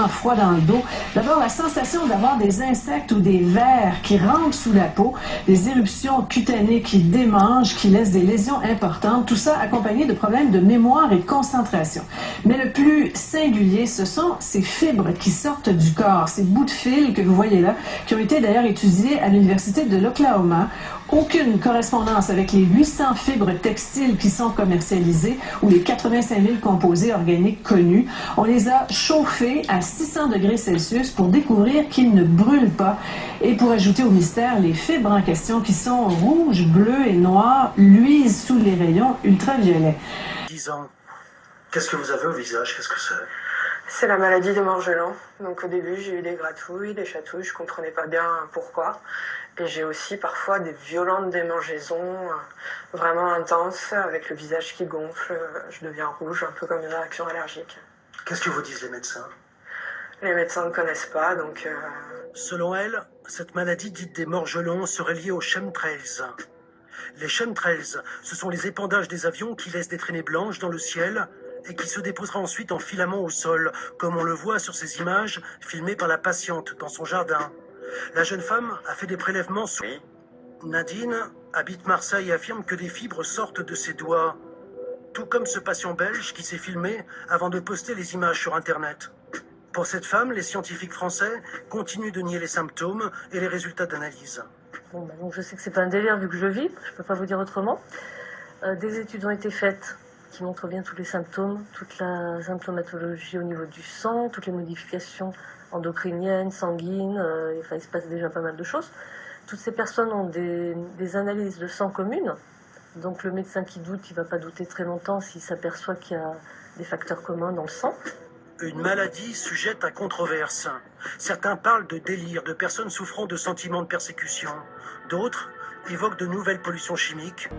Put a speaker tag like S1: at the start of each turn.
S1: Froid dans le dos. D'abord, la sensation d'avoir des insectes ou des vers qui rentrent sous la peau, des éruptions cutanées qui démangent, qui laissent des lésions importantes, tout ça accompagné de problèmes de mémoire et de concentration. Mais le plus singulier, ce sont ces fibres qui sortent du corps, ces bouts de fil que vous voyez là, qui ont été d'ailleurs étudiés à l'Université de l'Oklahoma. Aucune correspondance avec les 800 fibres textiles qui sont commercialisées ou les 85 000 composés organiques connus. On les a chauffés à 600 degrés Celsius pour découvrir qu'ils ne brûlent pas. Et pour ajouter au mystère, les fibres en question qui sont rouges, bleues et noires luisent sous les rayons ultraviolets.
S2: 10 ans. Qu'est-ce que vous avez au visage? Qu'est-ce que c'est?
S3: C'est la maladie de Morgelan. Donc au début, j'ai eu des gratouilles, des chatouilles, je comprenais pas bien pourquoi. Et j'ai aussi parfois des violentes démangeaisons vraiment intenses, avec le visage qui gonfle, je deviens rouge, un peu comme une réaction allergique.
S2: Qu'est-ce que vous disent les médecins?
S3: Les médecins ne connaissent pas, donc...
S2: Selon elle, cette maladie dite des morgelons serait liée aux chemtrails. Les chemtrails, ce sont les épandages des avions qui laissent des traînées blanches dans le ciel et qui se déposera ensuite en filaments au sol, comme on le voit sur ces images filmées par la patiente dans son jardin. La jeune femme a fait des prélèvements sur... Nadine habite Marseille et affirme que des fibres sortent de ses doigts, tout comme ce patient belge qui s'est filmé avant de poster les images sur Internet. Pour cette femme, les scientifiques français continuent de nier les symptômes et les résultats d'analyse.
S4: Bon, donc je sais que c'est pas un délire vu que je vis, je peux pas vous dire autrement. Des études ont été faites qui montrent bien tous les symptômes, toute la symptomatologie au niveau du sang, toutes les modifications endocriniennes, sanguines, il se passe déjà pas mal de choses. Toutes ces personnes ont des analyses de sang communes, donc le médecin qui doute, il va pas douter très longtemps s'il s'aperçoit qu'il y a des facteurs communs dans le sang.
S2: Une maladie sujette à controverse. Certains parlent de délire, de personnes souffrant de sentiments de persécution. D'autres évoquent de nouvelles pollutions chimiques.